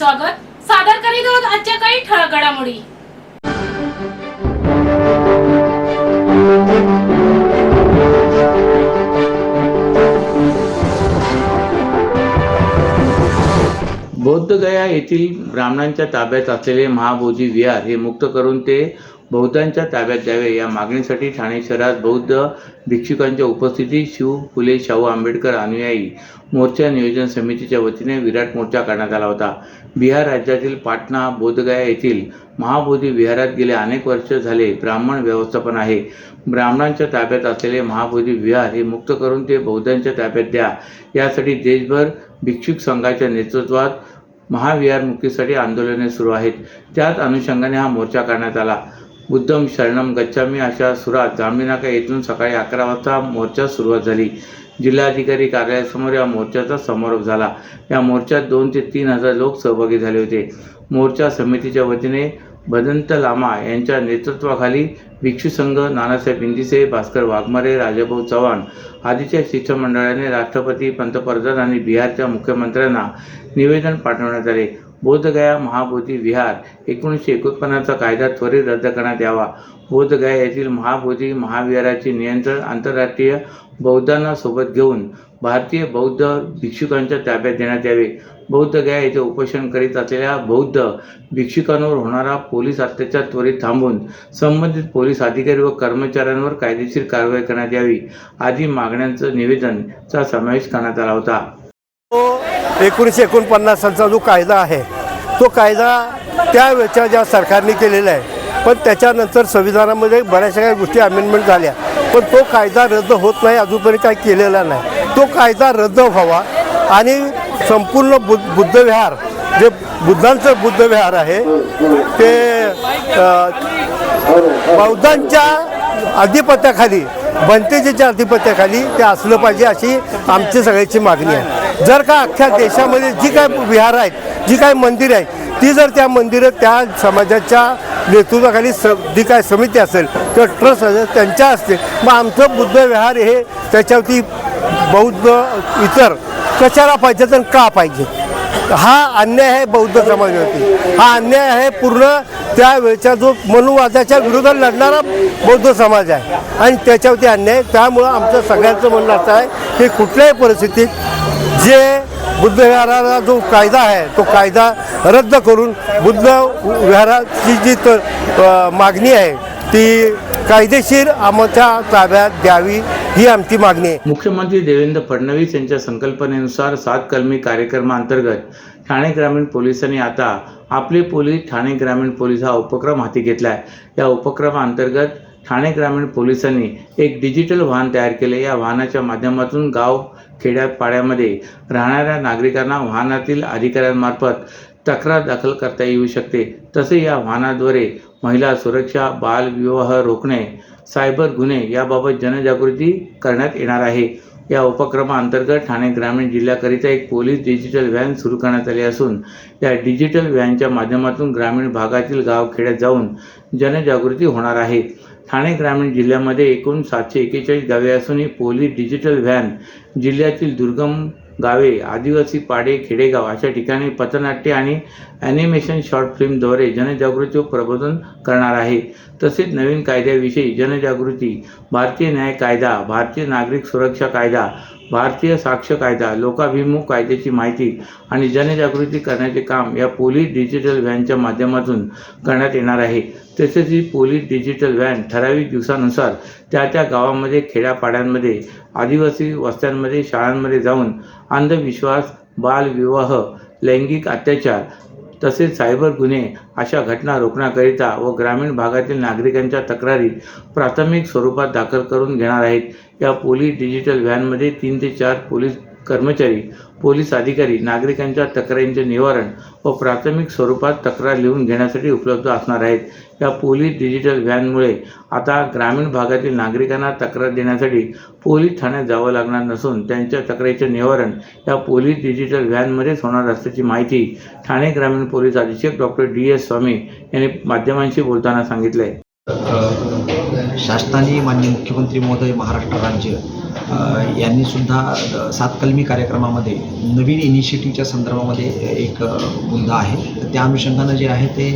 स्वागत. सादर करीत आहोत आजच्या काही ठळक घडामोडी. बौद्धगया येथील ब्राह्मणांच्या ताब्यात असलेले महाबोधी विहार हे मुक्त करून ते बौद्धांच्या ताब्यात द्यावे या मागणीसाठी ठाणे शहरात बौद्ध भिक्षुकांच्या उपस्थितीत शिव फुले शाहू आंबेडकर अनुयायी मोर्चा नियोजन समितीच्या वतीने विराट मोर्चा काढण्यात आला होता. बिहार राज्यातील पाटणा बोधगया येथील महाबोधी विहारात गेले अनेक वर्ष झाले ब्राह्मण व्यवस्थापन आहे. ब्राह्मणांच्या ताब्यात असलेले महाबोधी विहार हे मुक्त करून ते बौद्धांच्या ताब्यात द्या यासाठी देशभर भिक्षुक संघाच्या नेतृत्वात महाविहार मुक्तीसाठी आंदोलने सुरू आहेत. त्याच अनुषंगाने हा मोर्चा काढण्यात आला. बुद्धम शरणम गच्छामी अशा सुरात जांभळी नाका येथून सकाळी 11 वाजता मोर्चा सुरुवात झाली. जिल्हाधिकारी कार्यालयासमोर या मोर्चाचा समारोप झाला. या मोर्चात 2 ते 3 हजार लोक सहभागी झाले होते. मोर्चा समितीच्या वतीने भदंत लामा यांच्या नेतृत्वाखाली भिक्षू संघ, नानासाहेब इंदिसे, भास्कर वाघमारे, राजाभाऊ चव्हाण आदीच्या शिष्टमंडळाने राष्ट्रपती, पंतप्रधान आणि बिहारच्या मुख्यमंत्र्यांना निवेदन पाठवण्यात आले. बोधगया महाबोधी विहार 1949चा कायदा त्वरित रद्द करण्यात यावा. बोधगया येथील महाबोधी महाविहाराचे नियंत्रण आंतरराष्ट्रीय बौद्धांना सोबत घेऊन भारतीय बौद्ध भिक्षुकांच्या ताब्यात देण्यात यावे. बौद्धगया येथे उपोषण करीत असलेल्या बौद्ध भिक्षुकांवर होणारा पोलीस अत्याचार त्वरित थांबवून संबंधित पोलीस अधिकारी व कर्मचाऱ्यांवर कायदेशीर कारवाई करण्यात यावी आदी मागण्यांचं निवेदनचा समावेश करण्यात आला होता. 1949चा जो कायदा आहे तो कायदा त्यावेळच्या ज्या सरकारने केलेला आहे, पण त्याच्यानंतर संविधानामध्ये बऱ्याचशा काही गोष्टी अमेंडमेंट झाल्या, पण तो कायदा रद्द होत नाही, अजूनपर्यंत काही केलेला नाही. तो कायदा रद्द व्हावा आणि संपूर्ण बुद्धविहार जे बुद्धांचं बुद्धविहार आहे ते बौद्धांच्या अधिपत्याखाली, बनतेजीच्या अधिपत्याखाली ते असलं पाहिजे अशी आमची सगळ्याची मागणी आहे. जर का अख्ख्या देशामध्ये जी काय विहार आहेत, जी काय मंदिरं आहेत, ती जर त्या मंदिरं त्या समाजाच्या नेतृत्वाखाली जी काय समिती असेल किंवा ट्रस्ट असेल त्यांच्या असते, मग आमचं बुद्ध विहार हे त्याच्यावरती बौद्ध इतर कशाला पाहिजे तर का पाहिजे? हा अन्याय आहे बौद्ध समाजावरती. हा अन्याय आहे पूर्ण त्यावेळच्या जो मनुवादाच्या विरोधात लढणारा बौद्ध समाज आहे आणि त्याच्यावरती अन्याय. त्यामुळं आमचं सगळ्यांचं म्हणणं असं आहे की कुठल्याही परिस्थितीत जे बुद्ध विहाराचा जो कायदा आहे तो कायदा रद्द करून बुद्ध विहाराची जी मागणी आहे ती कायदेशीर आमच्या ताब्यात द्यावी ही आमची मागणी आहे. मुख्यमंत्री देवेंद्र फडणवीस यांच्या संकल्पनेनुसार 7 कलमी कार्यक्रमाअंतर्गत ठाणे ग्रामीण पोलिसांनी आता आपले पोलीस ठाणे ग्रामीण पोलीस हा उपक्रम हाती घेतला आहे. या उपक्रमाअंतर्गत ठाणे ग्रामीण पोलिसांनी एक डिजिटल वाहन तयार केले. या वाहनाच्या माध्यमातून गाव, खेड्यात, पाड्यामध्ये राहणाऱ्या नागरिकांना वाहनातील अधिकाऱ्यांमार्फत तक्रार दाखल करता येऊ शकते. तसे या वाहनाद्वारे महिला सुरक्षा, बालविवाह रोखणे, सायबर गुन्हे याबाबत जनजागृती करण्यात येणार आहे. या उपक्रमाअंतर्गत ठाणे ग्रामीण जिल्ह्याकरिता एक पोलीस डिजिटल व्हॅन सुरू करण्यात आली असून या डिजिटल व्हॅनच्या माध्यमातून ग्रामीण भागातील गावखेड्यात जाऊन जनजागृती होणार आहे. ठाणे ग्रामीण जिल्ह्यामध्ये एकूण 741 गावे असून ही पोलीस डिजिटल व्हॅन जिल्ह्यातील दुर्गम गावे, आदिवासी पाडे, खेडेगाव अशा ठिकाणी पथनाट्य आणि ॲनिमेशन शॉर्ट फिल्मद्वारे जनजागृती व प्रबोधन करणार आहे. तसेच नवीन कायद्याविषयी जनजागृती, भारतीय न्याय कायदा, भारतीय नागरिक सुरक्षा कायदा, भारतीय साक्ष कायदा, लोकाभिमुख कायद्याची माहिती आणि जनजागृती करण्याचे काम या पोलीस डिजिटल व्हॅनच्या माध्यमातून करण्यात येणार आहे. तसेच ही पोलीस डिजिटल व्हॅन ठराविक दिवसानुसार त्या गावामध्ये, खेड्यापाड्यांमध्ये, आदिवासी वस्त्यांमध्ये, शाळांमध्ये जाऊन अंधविश्वास, बालविवाह, लैंगिक अत्याचार तसेच सायबर गुन्हे अशा घटना रोखण्याकरिता व ग्रामीण भागातील नागरिकांच्या तक्रारी प्राथमिक स्वरूपात दाखल करून घेणार आहेत. या पोलीस डिजिटल व्हॅनमध्ये 3 ते 4 पोलीस कर्मचारी, पोलीस अधिकारी नागरिकांच्या तक्रारींचे निवारण व प्राथमिक स्वरूपात तक्रार लिहून घेण्यासाठी उपलब्ध असणार आहेत. या पोलीस डिजिटल व्हॅनमुळे आता ग्रामीण भागातील नागरिकांना तक्रार देण्यासाठी पोलीस ठाण्यात जावं लागणार नसून त्यांच्या तक्रारीचे निवारण या पोलीस डिजिटल व्हॅनमध्येच होणार असल्याची माहिती ठाणे ग्रामीण पोलीस अधीक्षक डॉक्टर DS स्वामी यांनी माध्यमांशी बोलताना सांगितले. शासनाने माननीय मुख्यमंत्री महोदय महाराष्ट्र राज्य यांनी सुद्धा सात कलमी कार्यक्रमामध्ये नवीन इनिशिएटिव्हच्या संदर्भामध्ये एक मुद्दा आहे. तर त्या अनुषंगानं जे आहे ते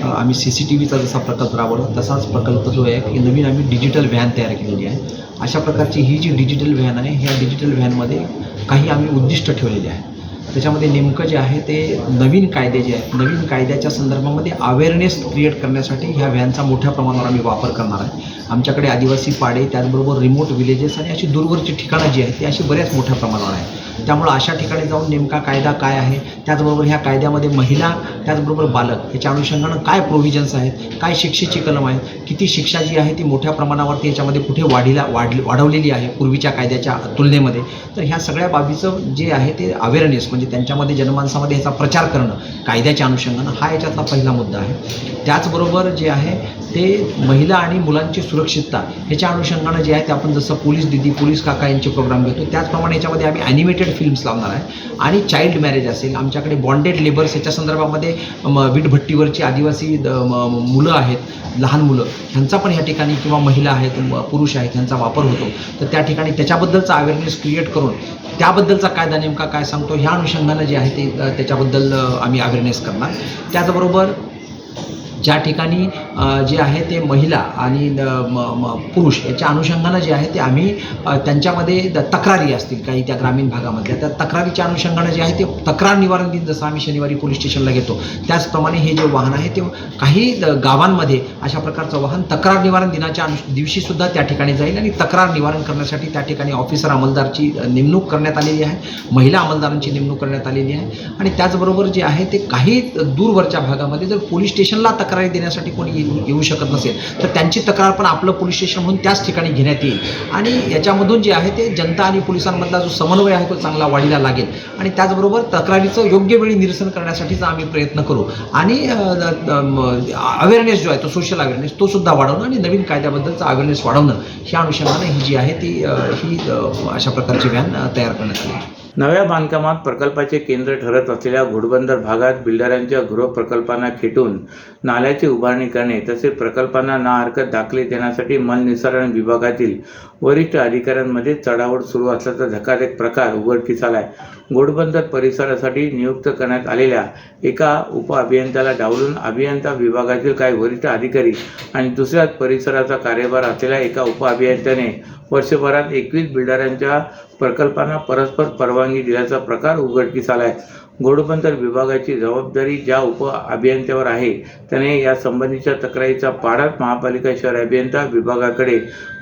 आम्ही CCTVचा जसा प्रकल्प राबवला तसाच प्रकल्प जो आहे की नवीन आम्ही डिजिटल व्हॅन तयार केलेली आहे. अशा प्रकारची ही जी डिजिटल व्हॅन आहे ह्या डिजिटल व्हॅनमध्ये काही आम्ही उद्दिष्ट ठेवलेले आहे. त्याच्यामध्ये नेमकं जे आहे ते नवीन कायदे जे आहेत नवीन कायद्याच्या संदर्भामध्ये अवेअरनेस क्रिएट करण्यासाठी ह्या व्हॅनचा मोठ्या प्रमाणावर आम्ही वापर करणार आहे. आमच्याकडे आदिवासी पाडे त्याचबरोबर रिमोट विलेजेस आणि अशी दूरवरची ठिकाणं जी आहेत ती अशी बऱ्याच मोठ्या प्रमाणावर आहे. त्यामुळं अशा ठिकाणी जाऊन नेमका कायदा काय आहे त्याचबरोबर ह्या कायद्यामध्ये महिला त्याचबरोबर बालक ह्याच्या अनुषंगानं काय प्रोव्हिजन्स आहेत काय शिक्षेची कलम आहेत किती शिक्षा जी आहे ती मोठ्या प्रमाणावरती याच्यामध्ये कुठे वाढवलेली आहे पूर्वीच्या कायद्याच्या तुलनेमध्ये. तर ह्या सगळ्या बाबीचं जे आहे ते अवेअरनेस म्हणजे त्यांच्यामध्ये जनमानसामध्ये ह्याचा प्रचार करणं कायद्याच्या अनुषंगानं हा याच्यातला पहिला मुद्दा आहे. त्याचबरोबर जे आहे ते महिला आणि मुलांची सुरक्षितता ह्याच्या अनुषंगानं जे आहे ते आपण जसं पोलीस दिदी पोलीस काका यांचे प्रोग्राम घेतो त्याचप्रमाणे याच्यामध्ये आम्ही ॲनिमेटेड फिल्म्स लावणार आहे. आणि चाइल्ड मॅरेज असेल आमच्याकडे बॉन्डेड लेबर्स ह्याच्या संदर्भामध्ये वीटभट्टीवरची आदिवासी मुलं आहेत लहान मुलं ह्यांचा पण ह्या ठिकाणी किंवा महिला आहेत पुरुष आहेत ह्यांचा वापर होतो. तर त्या ठिकाणी त्याच्याबद्दलचा अवेअरनेस क्रिएट करून त्याबद्दलचा कायदा नेमका काय सांगतो ह्या अनुषंगानं जे आहे ते त्याच्याबद्दल आम्ही अवेअरनेस करणार. त्याचबरोबर ज्या ठिकाणी जे आहे ते महिला आणि पुरुष याच्या अनुषंगानं जे आहे ते आम्ही त्यांच्यामध्ये तक्रारी असतील काही त्या ग्रामीण भागामधल्या त्या तक्रारीच्या अनुषंगानं जे आहे ते तक्रार निवारण दिन जसं आम्ही शनिवारी पोलीस स्टेशनला घेतो त्याचप्रमाणे हे जे वाहन आहे ते काही गावांमध्ये अशा प्रकारचं वाहन तक्रार निवारण दिनाच्या दिवशीसुद्धा त्या ठिकाणी जाईल आणि तक्रार निवारण करण्यासाठी त्या ठिकाणी ऑफिसर अंमलदारची नेमणूक करण्यात आलेली आहे महिला अंमलदारांची नेमणूक करण्यात आलेली आहे. आणि त्याचबरोबर जे आहे ते काही दूरवरच्या भागामध्ये जर पोलीस स्टेशनला तक्रारी देण्यासाठी कोणी येऊ शकत नसेल तर त्यांची तक्रार पण आपलं पोलीस स्टेशन म्हणून त्याच ठिकाणी घेण्यात येईल. आणि याच्यामधून जे आहे ते जनता आणि पोलिसांमधला जो समन्वय आहे तो चांगला वाढीला लागेल. आणि त्याचबरोबर तक्रारीचं योग्य वेळी निरसन करण्यासाठीचा आम्ही प्रयत्न करू. आणि अवेअरनेस जो आहे तो सोशल अवेअरनेस तो सुद्धा वाढवणं आणि नवीन कायद्याबद्दलचा अवेअरनेस वाढवणं ह्या अनुषंगाने ही जी आहे ती अशा प्रकारची व्हॅन तयार करण्यात आली. नव्या बांधकामात प्रकल्पाचे केंद्र ठरत असलेल्या घोडबंदर भागात बिल्डरांच्या गृहप्रकल्पांना खेटून नाल्याची उभारणी करणे तसेच प्रकल्पांना ना हरकत दाखले देण्यासाठी मलनिस्सारण विभागातील वरिष्ठ अधिकाऱ्यांमध्ये चढाओढ सुरू असल्याचा धक्कादायक प्रकार उघडकीस आला आहे. घोडबंदर परिसरासाठी नियुक्त करण्यात आलेल्या एका उपअभियंत्याला डावलून अभियंता विभागातील काही वरिष्ठ अधिकारी आणि दुसऱ्याच परिसराचा कार्यभार असलेल्या एका उपअभियंत्याने वर्षभरात 21 बिल्डरांच्या प्रकल्पांना परस्पर परवानगी दिल्याचा प्रकार उघडकीस आला आहे. घोडबंदर विभागाची जबाबदारी ज्या उपअभियंत्यावर आहे त्याने या संबंधीच्या तक्रारीचा पाढा महापालिका शहर अभियंता विभागाकडे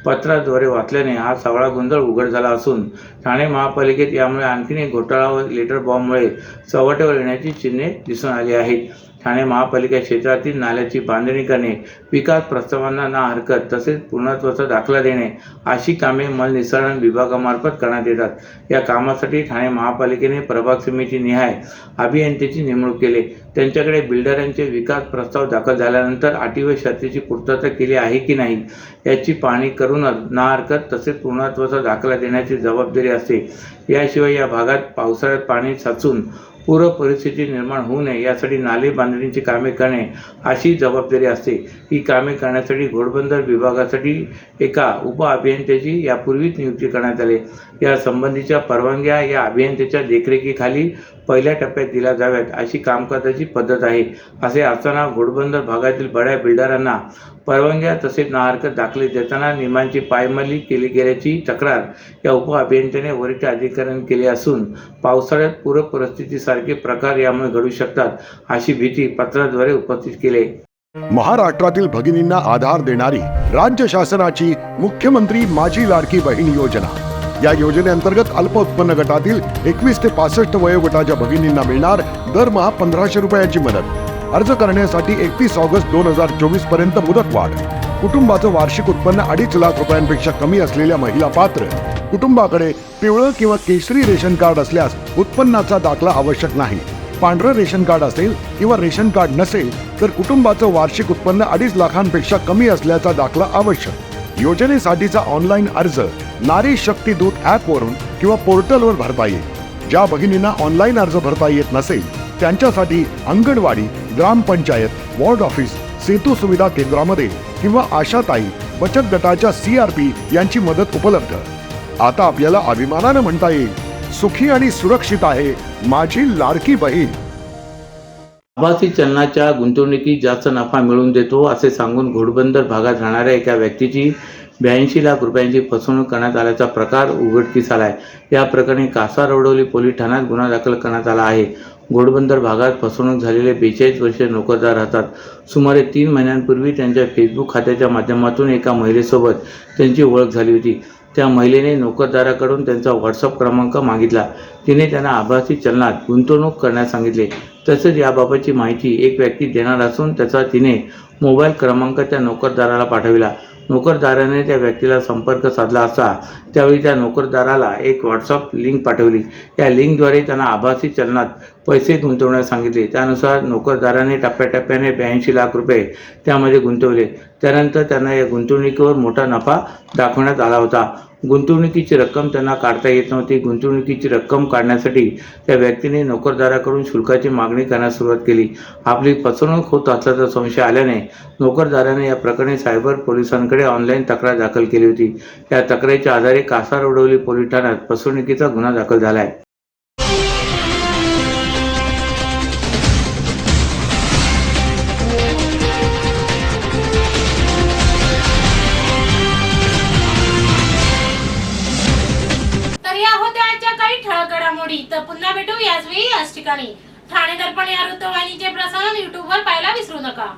पत्राद्वारे वाचल्याने हा सावळा गोंधळ उघड झाला असून ठाणे महापालिकेत यामुळे आणखीन एक घोटाळा व लेटर बॉम्बमुळे चव्हाट्यावर येण्याची चिन्हे दिसून आली आहेत. ठाणे महापालिका क्षेत्रातील नाल्याची बांधणी करणे विकास प्रस्तावांना ना हरकत तसेच पूर्णत्वाचा दाखला देणे अशी कामे मलनिस्सारण विभागामार्फत करण्यात येतात. या कामासाठी ठाणे महापालिकेने प्रभाग समिती निहाय अभियंत्याची नेमणूक केली. त्यांच्याकडे बिल्डरांचे विकास प्रस्ताव दाखल झाल्यानंतर अटी व शर्तीची पूर्तता केली आहे की नाही याची पाहणी करूनच ना हरकत तसेच पूर्णत्वाचा दाखला देण्याची जबाबदारी असते. याशिवाय या भागात पावसाळ्यात पाणी साचून पूर परिस्थिती निर्माण होऊ नये यासाठी नाले बांधणीची कामे करणे अशी जबाबदारी असते. ही कामे करण्यासाठी घोडबंदर विभागासाठी एका उपअभियंत्याची यापूर्वीच नियुक्ती करण्यात आली. या संबंधीच्या परवानग्या या अभियंत्याच्या देखरेखीखाली पहिल्या टप्प्यात दिल्या जाव्यात अशी कामकाजाची पद्धत आहे. असे असताना घोडबंदर भागातील बड्या बिल्डरांना परवानग्या तसेच ना हरकत दाखले देताना नियमांची पायमल्ली केली गेल्याची तक्रार या उपअभियंत्याने वरिष्ठ अधिकाऱ्यांनी केली असून पावसाळ्यात पूर परिस्थितीसारखे प्रकार यामुळे घडू शकतात अशी भीती पत्राद्वारे उपस्थित केली. महाराष्ट्रातील भगिनींना आधार देणारी राज्य शासनाची मुख्यमंत्री माझी लाडकी बहीण योजना. या योजनेअंतर्गत अल्प उत्पन्न गटातील 21 ते 65 वयोगटाच्या भगिनींना मिळणार दरमहा 1500 रुपयाची मदत. अर्ज करण्यासाठी 31 ऑगस्ट 2024 पर्यंत मुदतवाढ. कुटुंबाचं वार्षिक उत्पन्न 2.5 लाख रुपयांपेक्षा कमी असलेल्या महिला पात्र. कुटुंबाकडे पिवळं किंवा केशरी रेशन कार्ड असल्यास उत्पन्नाचा दाखला आवश्यक नाही. पांढरं रेशन कार्ड असेल किंवा रेशन कार्ड नसेल तर कुटुंबाचं वार्षिक उत्पन्न 2.5 लाखांपेक्षा कमी असल्याचा दाखला आवश्यक. योजनेसाठीचा ऑनलाईन अर्ज नारी शक्ती दूत ॲपवरून किंवा पोर्टलवर भरता येईल. ज्या भगिनींना ऑनलाईन अर्ज भरता येत नसेल त्यांच्यासाठी अंगणवाडी, ग्रामपंचायत, वॉर्ड ऑफिस, सेतू सुविधा केंद्रामध्ये किंवा आशाताई, बचत गटाच्या CRP यांची मदत उपलब्ध. आता आपल्याला अभिमानानं म्हणता येईल, सुखी आणि सुरक्षित आहे माझी लाडकी बहीण. आभासी चलनाच्या गुंतवणुकीत जास्त नफा मिळवून देतो असे सांगून घोडबंदर भागात राहणाऱ्या एका व्यक्तीची 82 लाख रुपयांची फसवणूक करण्यात आल्याचा प्रकार उघडकीस आलाय. या प्रकरणी कासारवडोली पोलीस ठाण्यात गुन्हा दाखल करण्यात आला आहे. घोडबंदर भागात फसवणूक झालेले 42 वर्षीय नोकरदार राहतात. सुमारे 3 महिन्यांपूर्वी त्यांच्या फेसबुक खात्याच्या माध्यमातून एका महिलेसोबत त्यांची ओळख झाली होती. त्या महिलेने नोकरदाराकडून त्यांचा व्हॉट्सअप क्रमांक मागितला. तिने त्यांना आभासी चलनात गुंतवणूक करण्यास सांगितले. तसेच याबाबतची माहिती एक व्यक्ती देणार असून त्याचा तिने मोबाईल क्रमांक त्या नोकरदाराला पाठविला. नोकरदाराने त्या व्यक्तीला संपर्क साधला असता त्यावेळी त्या नोकरदाराला एक व्हॉट्सअप लिंक पाठवली. या लिंकद्वारे त्यांना आभासी चलनात पैसे गुंतवण्यास सांगितले. त्यानुसार नोकरदाराने टप्प्याटप्प्याने 82 लाख रुपये त्यामध्ये गुंतवले. त्यानंतर त्यांना या गुंतवणुकीवर मोठा नफा दाखवण्यात आला होता. गुंतवणुकीची रक्कम त्यांना काढता येत नव्हती. गुंतवणुकीची रक्कम काढण्यासाठी त्या व्यक्तीने नोकरदाराकडून शुल्काची मागणी करण्यास सुरुवात केली. आपली फसवणूक होत असल्याचा संशय आल्याने नोकरदाराने या प्रकरणी सायबर पोलिसांकडे ऑनलाईन तक्रार दाखल केली होती. या तक्रारीच्या आधारे कासारवडोली पोलीस ठाण्यात फसवणुकीचा गुन्हा दाखल झाला आहे. तर या होत्या आजच्या काही ठळक घडामोडी. तर पुन्हा भेटू याच वेळी याच ठिकाणी. ठाणे दर्पण या वृत्तवाहिनीचे प्रसारण YouTube वर पाहायला विसरू नका.